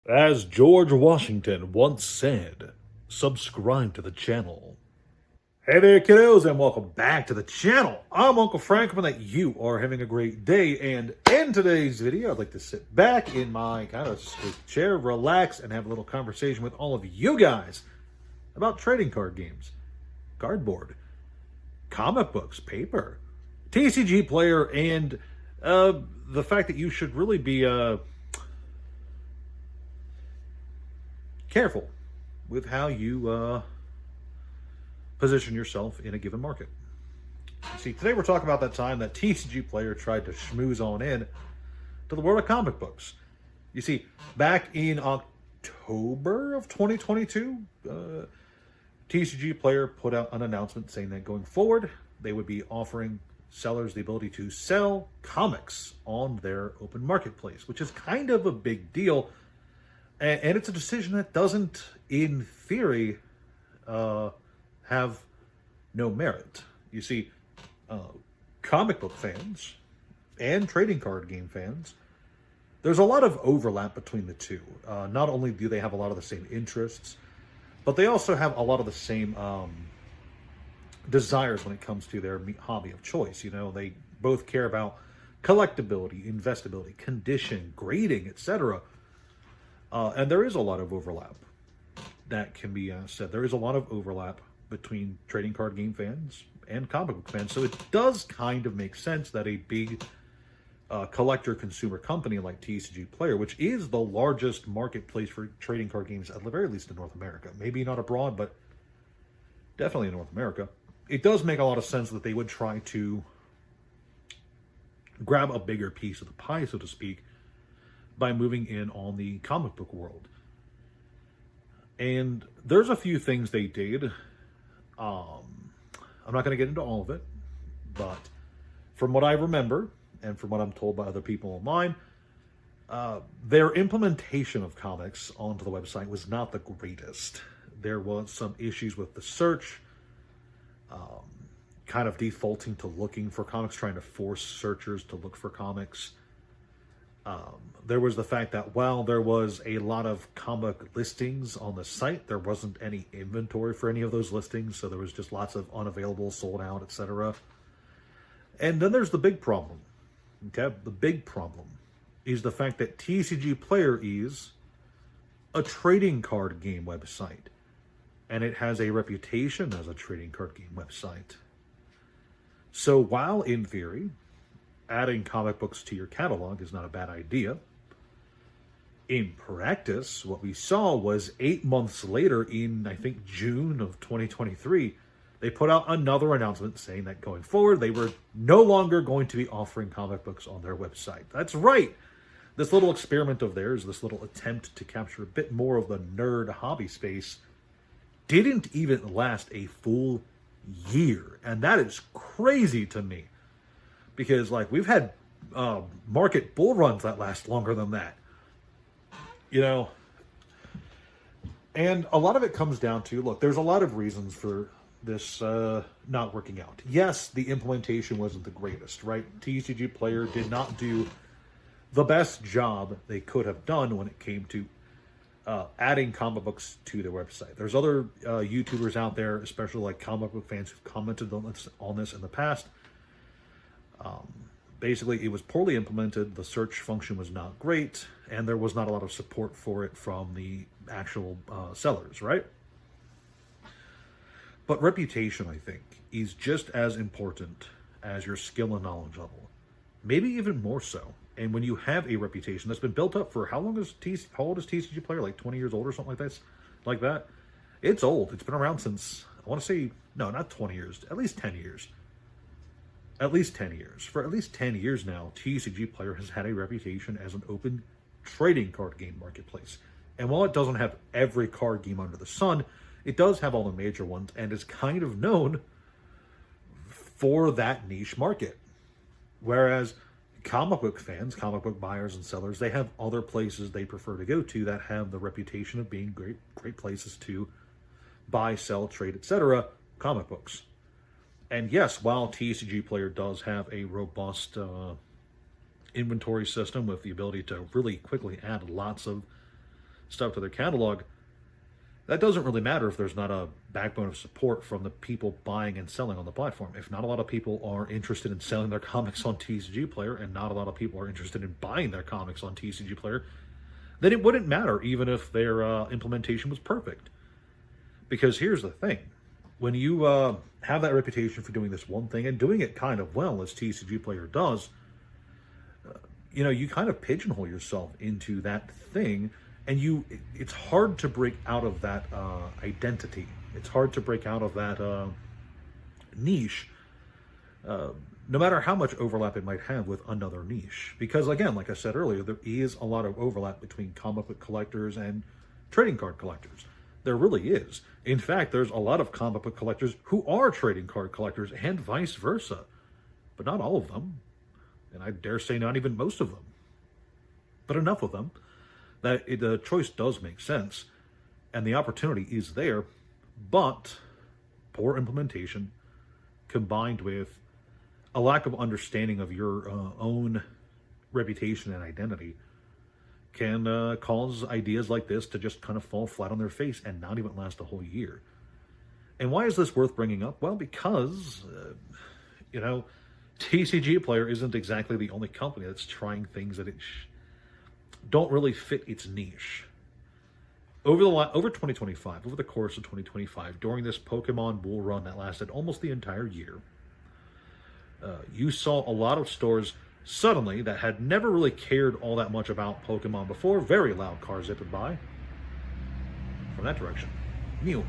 As George Washington once said, subscribe to the channel. Hey there, kiddos, and welcome back to the channel. I'm Uncle Frank, hoping that you are having a great day. And in today's video, I'd like to sit back in my kind of chair, relax, and have a little conversation with all of you guys about trading card games, cardboard, comic books, paper, TCG Player, and the fact that you should really be careful with how you position yourself in a given market. You see, today we're talking about that time that TCG Player tried to schmooze on in to the world of comic books. You see, back in October of 2022, TCG Player put out an announcement saying that going forward, they would be offering sellers the ability to sell comics on their open marketplace, which is kind of a big deal. And it's a decision that doesn't, in theory, have no merit. You see, comic book fans and trading card game fans, there's a lot of overlap between the two. Not only do they have a lot of the same interests, but they also have a lot of the same desires when it comes to their hobby of choice. You know, they both care about collectability, investability, condition, grading, etc. And there is a lot of overlap that can be said. There is a lot of overlap between trading card game fans and comic book fans. So it does kind of make sense that a big collector consumer company like TCG Player, which is the largest marketplace for trading card games, at the very least in North America, maybe not abroad, but definitely in North America, it does make a lot of sense that they would try to grab a bigger piece of the pie, so to speak, by moving in on the comic book world. And there's a few things they did. I'm not going to get into all of it, but from what I remember and from what I'm told by other people online, their implementation of comics onto the website was not the greatest. There was some issues with the search, kind of defaulting to looking for comics, trying to force searchers to look for comics. There was the fact that while there was a lot of comic listings on the site, there wasn't any inventory for any of those listings, so there was just lots of unavailable, sold out, etc. And then there's the big problem. Okay, the big problem is the fact that TCG Player is a trading card game website, and it has a reputation as a trading card game website. So while in theory, adding comic books to your catalog is not a bad idea, in practice, what we saw was 8 months later, in I think June of 2023, they put out another announcement saying that going forward, they were no longer going to be offering comic books on their website. That's right. This little experiment of theirs, this little attempt to capture a bit more of the nerd hobby space, didn't even last a full year. And that is crazy to me. Because, like, we've had market bull runs that last longer than that. You know? And a lot of it comes down to, look, there's a lot of reasons for this not working out. Yes, the implementation wasn't the greatest, right? TCG Player did not do the best job they could have done when it came to adding comic books to their website. There's other YouTubers out there, especially like comic book fans, who've commented on this in the past. Basically, it was poorly implemented, the search function was not great, and there was not a lot of support for it from the actual sellers, right? But reputation, I think, is just as important as your skill and knowledge level. Maybe even more so. And when you have a reputation that's been built up for, how old is TCG Player? Like 20 years old or something like that? It's old. It's been around since, I want to say, no, not 20 years, at least 10 years. At least 10 years. For at least 10 years now, TCG Player has had a reputation as an open trading card game marketplace. And while it doesn't have every card game under the sun, it does have all the major ones and is kind of known for that niche market. Whereas comic book fans, comic book buyers and sellers, they have other places they prefer to go to that have the reputation of being great places to buy, sell, trade, etc. comic books. And yes, while TCG Player does have a robust inventory system with the ability to really quickly add lots of stuff to their catalog, that doesn't really matter if there's not a backbone of support from the people buying and selling on the platform. If not a lot of people are interested in selling their comics on TCG Player, and not a lot of people are interested in buying their comics on TCG Player, then it wouldn't matter even if their implementation was perfect. Because here's the thing. When you have that reputation for doing this one thing and doing it kind of well, as TCG Player does, you kind of pigeonhole yourself into that thing, and it's hard to break out of that identity. It's hard to break out of that niche, no matter how much overlap it might have with another niche. Because again, like I said earlier, there is a lot of overlap between comic book collectors and trading card collectors. There really is. In fact, there's a lot of comic book collectors who are trading card collectors and vice versa. But not all of them. And I dare say not even most of them. But enough of them that the choice does make sense. And the opportunity is there. But poor implementation combined with a lack of understanding of your own reputation and identity can cause ideas like this to just kind of fall flat on their face and not even last a whole year. And why is this worth bringing up? Well, because, TCG Player isn't exactly the only company that's trying things that don't really fit its niche. Over 2025, over the course of 2025, during this Pokemon bull run that lasted almost the entire year, you saw a lot of stores suddenly that had never really cared all that much about Pokemon before. Very loud car zipping by from that direction. Mew.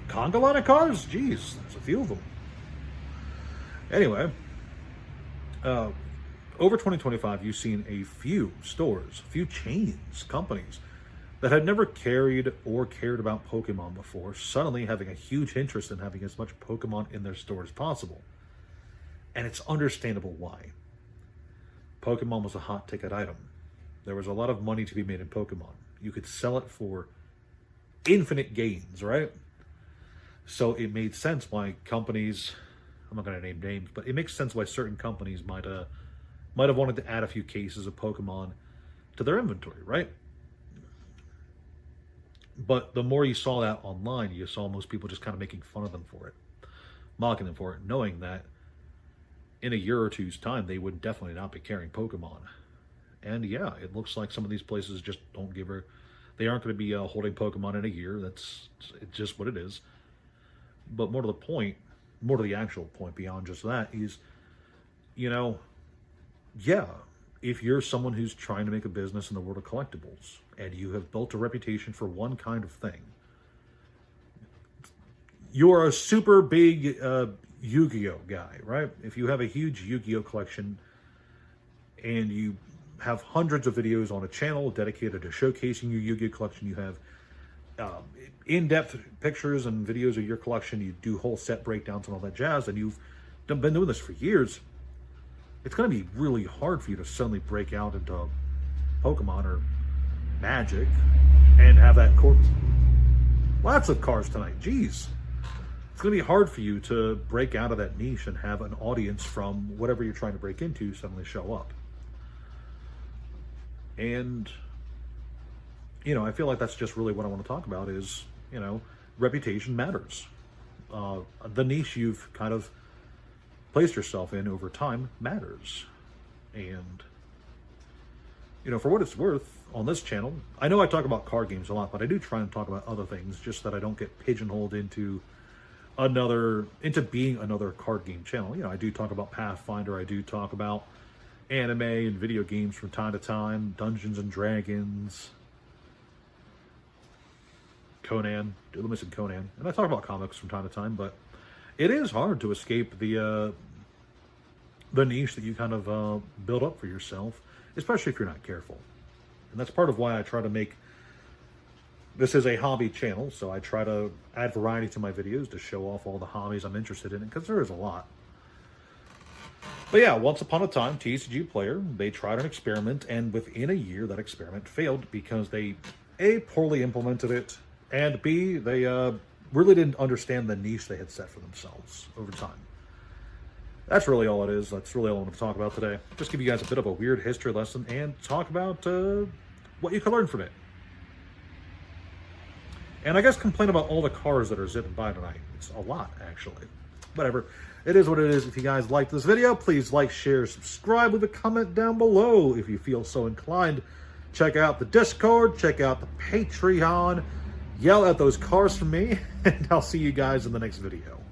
Conga line of cars? Jeez, there's a few of them. Anyway, over 2025, you've seen a few stores, a few chains, companies that had never carried or cared about Pokemon before, suddenly having a huge interest in having as much Pokemon in their store as possible. And it's understandable why. Pokemon was a hot ticket item. There was a lot of money to be made in Pokemon. You could sell it for infinite gains, right? So it made sense why companies, I'm not going to name names, but it makes sense why certain companies might have wanted to add a few cases of Pokemon to their inventory, right? But the more you saw that online, you saw most people just kind of making fun of them for it, mocking them for it, knowing that in a year or two's time, they would definitely not be carrying Pokemon. And yeah, it looks like some of these places just don't give her, they aren't going to be holding Pokemon in a year. It's just what it is. But more to the point, more to the actual point beyond just that is, if you're someone who's trying to make a business in the world of collectibles and you have built a reputation for one kind of thing, you're a super big Yu-Gi-Oh guy, right? If you have a huge Yu-Gi-Oh collection and you have hundreds of videos on a channel dedicated to showcasing your Yu-Gi-Oh collection, you have in-depth pictures and videos of your collection, you do whole set breakdowns and all that jazz, and you've been doing this for years, it's going to be really hard for you to suddenly break out into Pokemon or Magic and have that lots of cars tonight, jeez. It's going to be hard for you to break out of that niche and have an audience from whatever you're trying to break into suddenly show up. And, I feel like that's just really what I want to talk about is, reputation matters. The niche you've kind of placed yourself in over time matters. And, for what it's worth, on this channel, I know I talk about card games a lot, but I do try and talk about other things just that I don't get pigeonholed into being another card game channel. I do talk about Pathfinder, I do talk about anime and video games from time to time, Dungeons and Dragons, Conan, I'm missing Conan, and I talk about comics from time to time, but it is hard to escape the niche that you kind of build up for yourself, especially if you're not careful. And that's part of why I try to make this is a hobby channel, so I try to add variety to my videos to show off all the hobbies I'm interested in, because there is a lot. But yeah, once upon a time, TCG Player, they tried an experiment, and within a year, that experiment failed because they, A, poorly implemented it, and B, they really didn't understand the niche they had set for themselves over time. That's really all it is. That's really all I want to talk about today. Just give you guys a bit of a weird history lesson and talk about what you can learn from it. And I guess complain about all the cars that are zipping by tonight. It's a lot, actually. Whatever. It is what it is. If you guys liked this video, please like, share, subscribe, leave a comment down below if you feel so inclined. Check out the Discord, check out the Patreon, yell at those cars for me, and I'll see you guys in the next video.